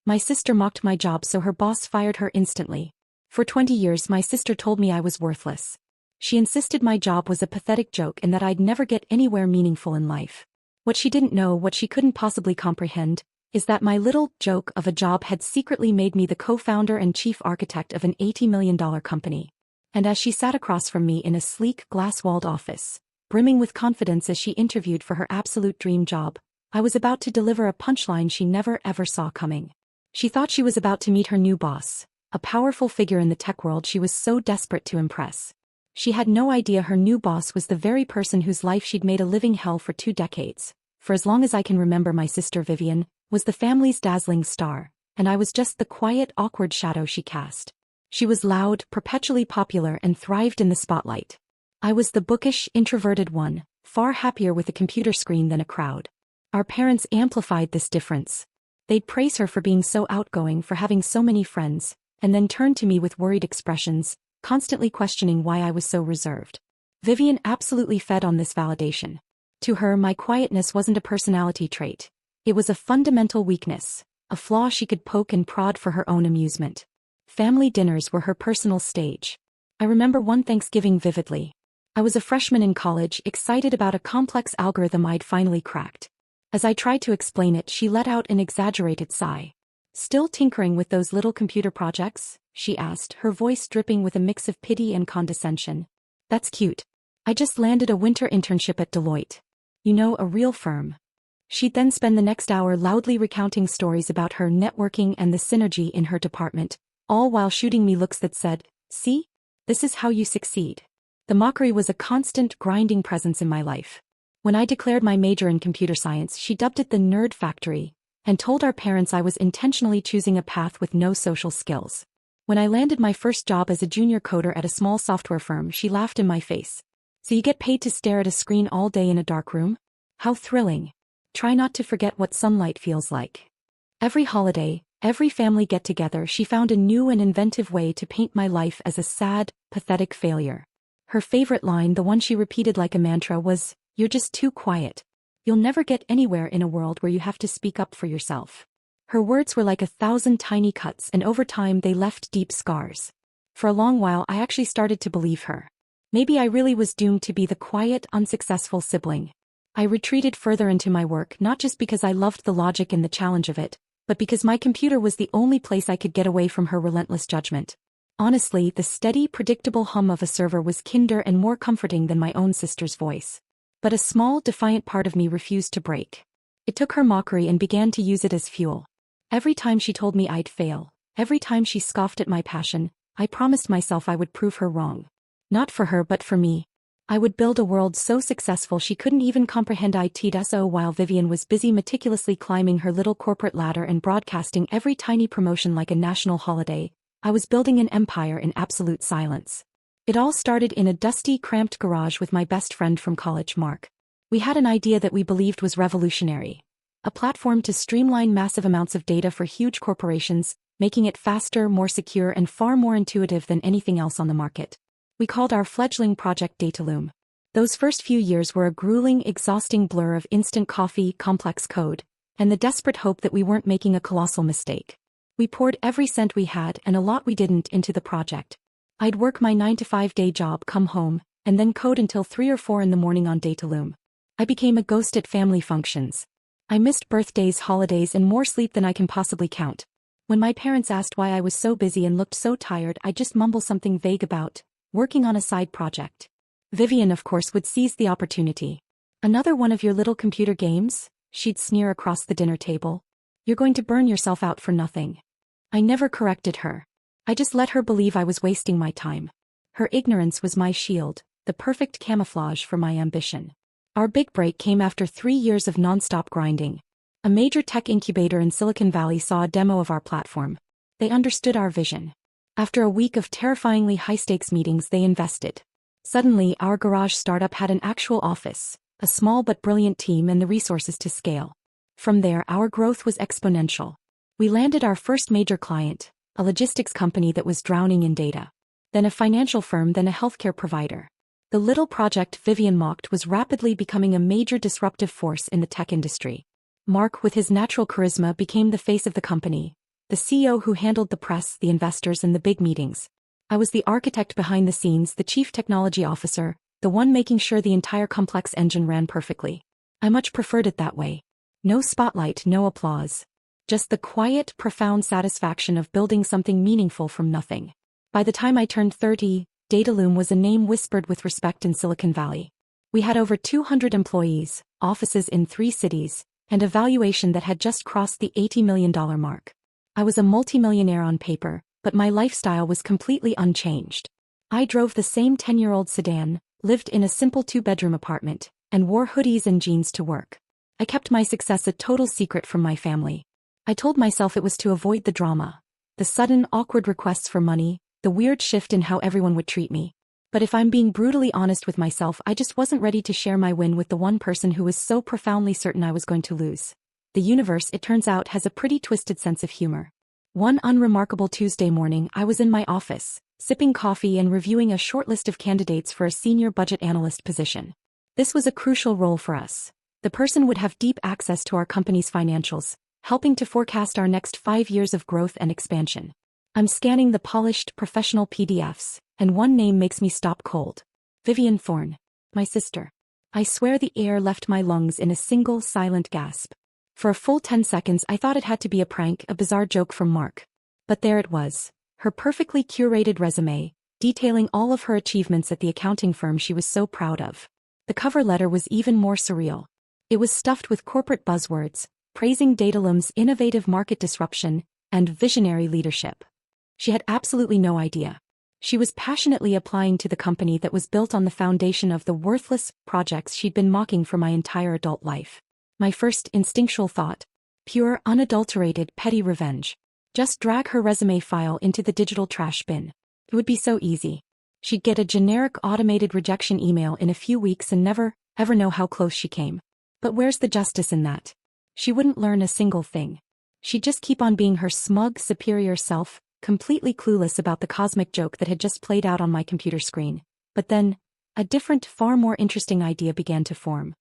My sister mocked my job so her boss fired her instantly. For 20 years my sister told me I was worthless. She insisted my job was a pathetic joke and that I'd never get anywhere meaningful in life. What she didn't know, what she couldn't possibly comprehend, is that my little joke of a job had secretly made me the co-founder and chief architect of an $80 million company. And as she sat across from me in a sleek, glass-walled office, brimming with confidence as she interviewed for her absolute dream job, I was about to deliver a punchline she never ever saw coming. She thought she was about to meet her new boss, a powerful figure in the tech world she was so desperate to impress. She had no idea her new boss was the very person whose life she'd made a living hell for 2 decades. For as long as I can remember, my sister Vivian was the family's dazzling star, and I was just the quiet, awkward shadow she cast. She was loud, perpetually popular, and thrived in the spotlight. I was the bookish, introverted one, far happier with a computer screen than a crowd. Our parents amplified this difference. They'd praise her for being so outgoing, for having so many friends, and then turn to me with worried expressions, constantly questioning why I was so reserved. Vivian absolutely fed on this validation. To her, my quietness wasn't a personality trait. It was a fundamental weakness, a flaw she could poke and prod for her own amusement. Family dinners were her personal stage. I remember one Thanksgiving vividly. I was a freshman in college, excited about a complex algorithm I'd finally cracked. As I tried to explain it, she let out an exaggerated sigh. "Still tinkering with those little computer projects?" she asked, her voice dripping with a mix of pity and condescension. "That's cute. I just landed a winter internship at Deloitte. You know, a real firm." She'd then spend the next hour loudly recounting stories about her networking and the synergy in her department, all while shooting me looks that said, "See? This is how you succeed." The mockery was a constant, grinding presence in my life. When I declared my major in computer science, she dubbed it the Nerd Factory, and told our parents I was intentionally choosing a path with no social skills. When I landed my first job as a junior coder at a small software firm, she laughed in my face. "So you get paid to stare at a screen all day in a dark room? How thrilling. Try not to forget what sunlight feels like." Every holiday, every family get-together, she found a new and inventive way to paint my life as a sad, pathetic failure. Her favorite line, the one she repeated like a mantra, was, "You're just too quiet. You'll never get anywhere in a world where you have to speak up for yourself." Her words were like 1,000 tiny cuts, and over time they left deep scars. For a long while I actually started to believe her. Maybe I really was doomed to be the quiet, unsuccessful sibling. I retreated further into my work, not just because I loved the logic and the challenge of it, but because my computer was the only place I could get away from her relentless judgment. Honestly, the steady, predictable hum of a server was kinder and more comforting than my own sister's voice. But a small, defiant part of me refused to break. It took her mockery and began to use it as fuel. Every time she told me I'd fail, every time she scoffed at my passion, I promised myself I would prove her wrong. Not for her but for me. I would build a world so successful she couldn't even comprehend it. So while Vivian was busy meticulously climbing her little corporate ladder and broadcasting every tiny promotion like a national holiday, I was building an empire in absolute silence. It all started in a dusty, cramped garage with my best friend from college, Mark. We had an idea that we believed was revolutionary. A platform to streamline massive amounts of data for huge corporations, making it faster, more secure, and far more intuitive than anything else on the market. We called our fledgling project Dataloom. Those first few years were a grueling, exhausting blur of instant coffee, complex code, and the desperate hope that we weren't making a colossal mistake. We poured every cent we had, and a lot we didn't, into the project. I'd work my 9-to-5 day job, come home, and then code until 3 or 4 in the morning on Dataloom. I became a ghost at family functions. I missed birthdays, holidays, and more sleep than I can possibly count. When my parents asked why I was so busy and looked so tired, I'd just mumble something vague about working on a side project. Vivian, of course, would seize the opportunity. "Another one of your little computer games?" she'd sneer across the dinner table. "You're going to burn yourself out for nothing." I never corrected her. I just let her believe I was wasting my time. Her ignorance was my shield, the perfect camouflage for my ambition. Our big break came after 3 years of non-stop grinding. A major tech incubator in Silicon Valley saw a demo of our platform. They understood our vision. After a week of terrifyingly high-stakes meetings, they invested. Suddenly, our garage startup had an actual office, a small but brilliant team, and the resources to scale. From there, our growth was exponential. We landed our first major client, a logistics company that was drowning in data. Then a financial firm, then a healthcare provider. The little project Vivian mocked was rapidly becoming a major disruptive force in the tech industry. Mark, with his natural charisma, became the face of the company, the CEO who handled the press, the investors, and the big meetings. I was the architect behind the scenes, the chief technology officer, the one making sure the entire complex engine ran perfectly. I much preferred it that way. No spotlight, no applause. Just the quiet, profound satisfaction of building something meaningful from nothing. By the time I turned 30, Dataloom was a name whispered with respect in Silicon Valley. We had over 200 employees, offices in 3 cities, and a valuation that had just crossed the $80 million mark. I was a multimillionaire on paper, but my lifestyle was completely unchanged. I drove the same 10-year-old sedan, lived in a simple 2-bedroom apartment, and wore hoodies and jeans to work. I kept my success a total secret from my family. I told myself it was to avoid the drama, the sudden, awkward requests for money, the weird shift in how everyone would treat me. But if I'm being brutally honest with myself, I just wasn't ready to share my win with the one person who was so profoundly certain I was going to lose. The universe, it turns out, has a pretty twisted sense of humor. One unremarkable Tuesday morning, I was in my office, sipping coffee and reviewing a short list of candidates for a senior budget analyst position. This was a crucial role for us. The person would have deep access to our company's financials, helping to forecast our next 5 years of growth and expansion. I'm scanning the polished, professional PDFs, and one name makes me stop cold. Vivian Thorne. My sister. I swear the air left my lungs in a single silent gasp. For a full 10 seconds I thought it had to be a prank, a bizarre joke from Mark. But there it was, her perfectly curated resume, detailing all of her achievements at the accounting firm she was so proud of. The cover letter was even more surreal. It was stuffed with corporate buzzwords, praising Dataloom's innovative market disruption and visionary leadership. She had absolutely no idea. She was passionately applying to the company that was built on the foundation of the worthless projects she'd been mocking for my entire adult life. My first instinctual thought, pure, unadulterated, petty revenge. Just drag her resume file into the digital trash bin. It would be so easy. She'd get a generic automated rejection email in a few weeks and never, ever know how close she came. But where's the justice in that? She wouldn't learn a single thing. She'd just keep on being her smug, superior self, completely clueless about the cosmic joke that had just played out on my computer screen. But then, a different, far more interesting idea began to form.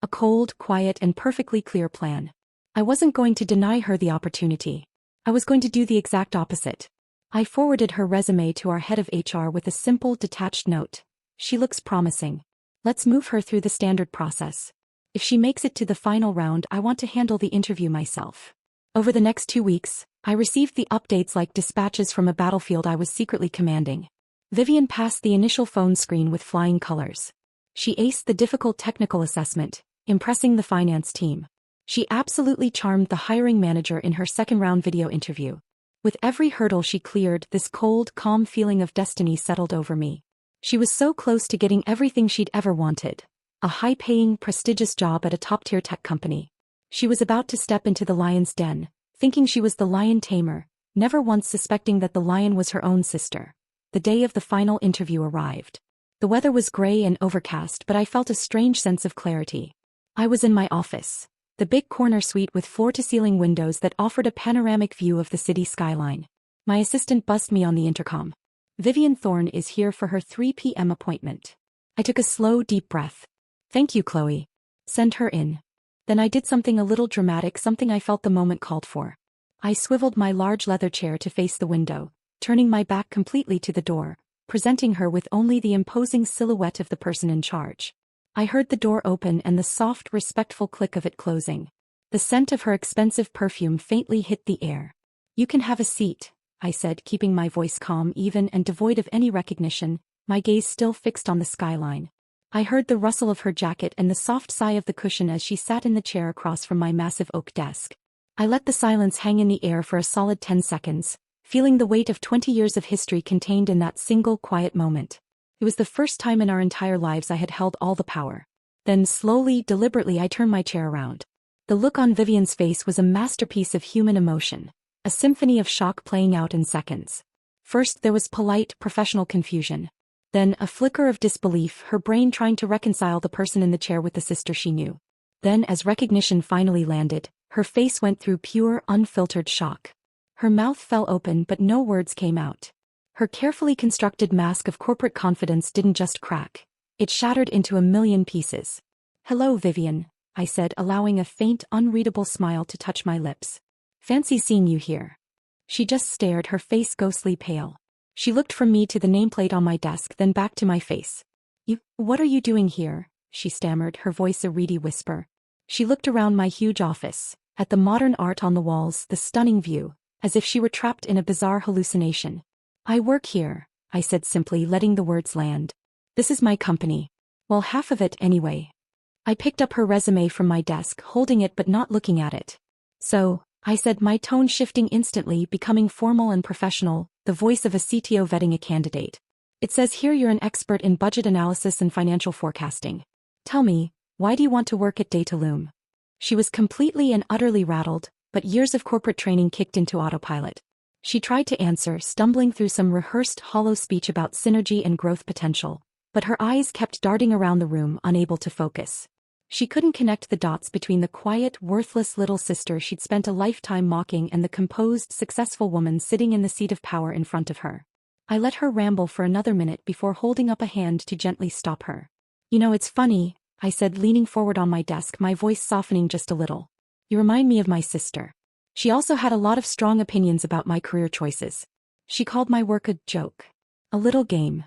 A cold, quiet, and perfectly clear plan. I wasn't going to deny her the opportunity. I was going to do the exact opposite. I forwarded her resume to our head of HR with a simple, detached note. She looks promising. Let's move her through the standard process. If she makes it to the final round, I want to handle the interview myself. Over the next 2 weeks, I received the updates like dispatches from a battlefield I was secretly commanding. Vivian passed the initial phone screen with flying colors. She aced the difficult technical assessment, impressing the finance team. She absolutely charmed the hiring manager in her second-round video interview. With every hurdle she cleared, this cold, calm feeling of destiny settled over me. She was so close to getting everything she'd ever wanted. A high-paying, prestigious job at a top-tier tech company. She was about to step into the lion's den, thinking she was the lion tamer, never once suspecting that the lion was her own sister. The day of the final interview arrived. The weather was gray and overcast, but I felt a strange sense of clarity. I was in my office, the big corner suite with floor-to-ceiling windows that offered a panoramic view of the city skyline. My assistant buzzed me on the intercom. Vivian Thorne is here for her 3 p.m. appointment. I took a slow, deep breath. Thank you, Chloe. Send her in. Then I did something a little dramatic, something I felt the moment called for. I swiveled my large leather chair to face the window, turning my back completely to the door, presenting her with only the imposing silhouette of the person in charge. I heard the door open and the soft, respectful click of it closing. The scent of her expensive perfume faintly hit the air. You can have a seat, I said, keeping my voice calm, even and devoid of any recognition, my gaze still fixed on the skyline. I heard the rustle of her jacket and the soft sigh of the cushion as she sat in the chair across from my massive oak desk. I let the silence hang in the air for a solid 10 seconds, feeling the weight of 20 years of history contained in that single quiet moment. It was the first time in our entire lives I had held all the power. Then slowly, deliberately I turned my chair around. The look on Vivian's face was a masterpiece of human emotion, a symphony of shock playing out in seconds. First there was polite, professional confusion. Then a flicker of disbelief, her brain trying to reconcile the person in the chair with the sister she knew. Then as recognition finally landed, her face went through pure, unfiltered shock. Her mouth fell open but no words came out. Her carefully constructed mask of corporate confidence didn't just crack. It shattered into a million pieces. "Hello, Vivian," I said, allowing a faint, unreadable smile to touch my lips. "Fancy seeing you here." She just stared, her face ghostly pale. She looked from me to the nameplate on my desk, then back to my face. What are you doing here? She stammered, her voice a reedy whisper. She looked around my huge office, at the modern art on the walls, the stunning view, as if she were trapped in a bizarre hallucination. I work here, I said simply, letting the words land. This is my company. Well, half of it anyway. I picked up her resume from my desk, holding it but not looking at it. So, I said, my tone shifting instantly, becoming formal and professional, the voice of a CTO vetting a candidate. It says here you're an expert in budget analysis and financial forecasting. Tell me, why do you want to work at Dataloom? She was completely and utterly rattled, but years of corporate training kicked into autopilot. She tried to answer, stumbling through some rehearsed hollow speech about synergy and growth potential, but her eyes kept darting around the room, unable to focus. She couldn't connect the dots between the quiet, worthless little sister she'd spent a lifetime mocking and the composed, successful woman sitting in the seat of power in front of her. I let her ramble for another minute before holding up a hand to gently stop her. It's funny, I said, leaning forward on my desk, my voice softening just a little. You remind me of my sister. She also had a lot of strong opinions about my career choices. She called my work a joke. A little game.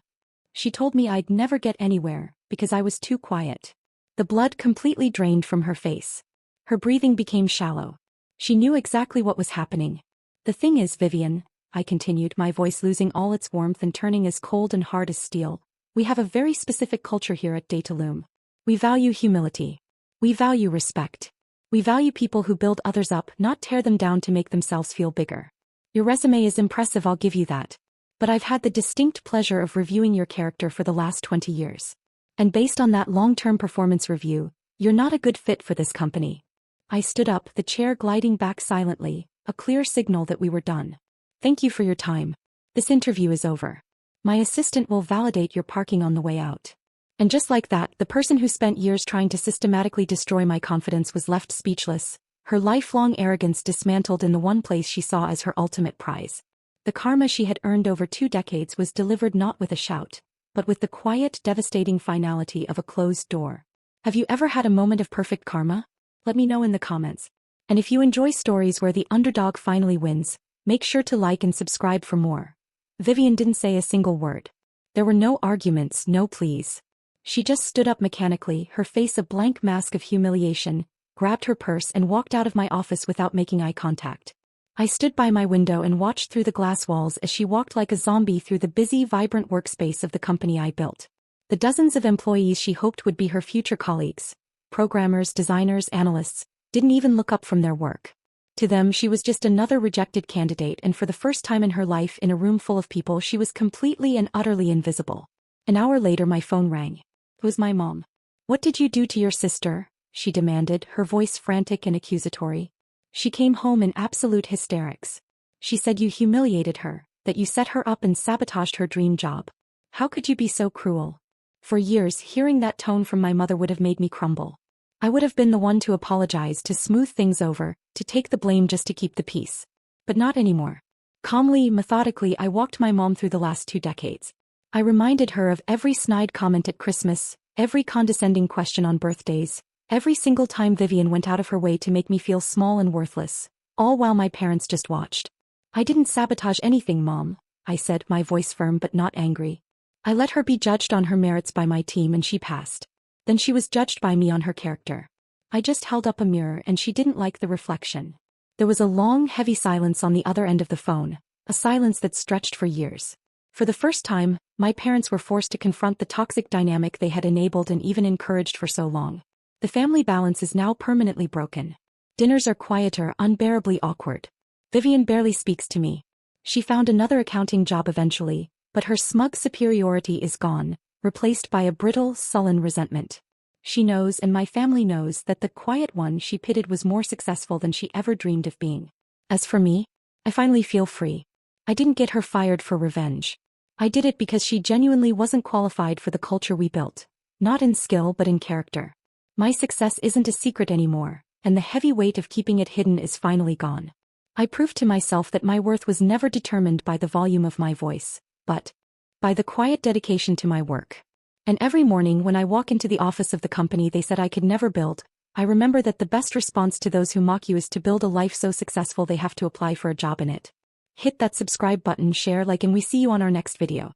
She told me I'd never get anywhere, because I was too quiet. The blood completely drained from her face. Her breathing became shallow. She knew exactly what was happening. The thing is, Vivian, I continued, my voice losing all its warmth and turning as cold and hard as steel, we have a very specific culture here at Dataloom. We value humility. We value respect. We value people who build others up, not tear them down to make themselves feel bigger. Your resume is impressive, I'll give you that. But I've had the distinct pleasure of reviewing your character for the last 20 years. And based on that long-term performance review, you're not a good fit for this company. I stood up, the chair gliding back silently, a clear signal that we were done. Thank you for your time. This interview is over. My assistant will validate your parking on the way out. And just like that, the person who spent years trying to systematically destroy my confidence was left speechless, her lifelong arrogance dismantled in the one place she saw as her ultimate prize. The karma she had earned over 2 decades was delivered not with a shout, but with the quiet, devastating finality of a closed door. Have you ever had a moment of perfect karma? Let me know in the comments. And if you enjoy stories where the underdog finally wins, make sure to like and subscribe for more. Vivian didn't say a single word. There were no arguments, no pleas. She just stood up mechanically, her face a blank mask of humiliation, grabbed her purse and walked out of my office without making eye contact. I stood by my window and watched through the glass walls as she walked like a zombie through the busy, vibrant workspace of the company I built. The dozens of employees she hoped would be her future colleagues, programmers, designers, analysts, didn't even look up from their work. To them, she was just another rejected candidate, and for the first time in her life in a room full of people, she was completely and utterly invisible. An hour later, my phone rang. It was my mom. What did you do to your sister? She demanded, her voice frantic and accusatory. She came home in absolute hysterics. She said you humiliated her, that you set her up and sabotaged her dream job. How could you be so cruel? For years, hearing that tone from my mother would have made me crumble. I would have been the one to apologize, to smooth things over, to take the blame just to keep the peace. But not anymore. Calmly, methodically, I walked my mom through the last 2 decades. I reminded her of every snide comment at Christmas, every condescending question on birthdays, every single time Vivian went out of her way to make me feel small and worthless, all while my parents just watched. I didn't sabotage anything, Mom, I said, my voice firm but not angry. I let her be judged on her merits by my team and she passed. Then she was judged by me on her character. I just held up a mirror and she didn't like the reflection. There was a long, heavy silence on the other end of the phone, a silence that stretched for years. For the first time, my parents were forced to confront the toxic dynamic they had enabled and even encouraged for so long. The family balance is now permanently broken. Dinners are quieter, unbearably awkward. Vivian barely speaks to me. She found another accounting job eventually, but her smug superiority is gone, replaced by a brittle, sullen resentment. She knows, and my family knows, that the quiet one she pitied was more successful than she ever dreamed of being. As for me, I finally feel free. I didn't get her fired for revenge. I did it because she genuinely wasn't qualified for the culture we built. Not in skill but in character. My success isn't a secret anymore, and the heavy weight of keeping it hidden is finally gone. I proved to myself that my worth was never determined by the volume of my voice, but by the quiet dedication to my work. And every morning when I walk into the office of the company they said I could never build, I remember that the best response to those who mock you is to build a life so successful they have to apply for a job in it. Hit that subscribe button, share, like, and we see you on our next video.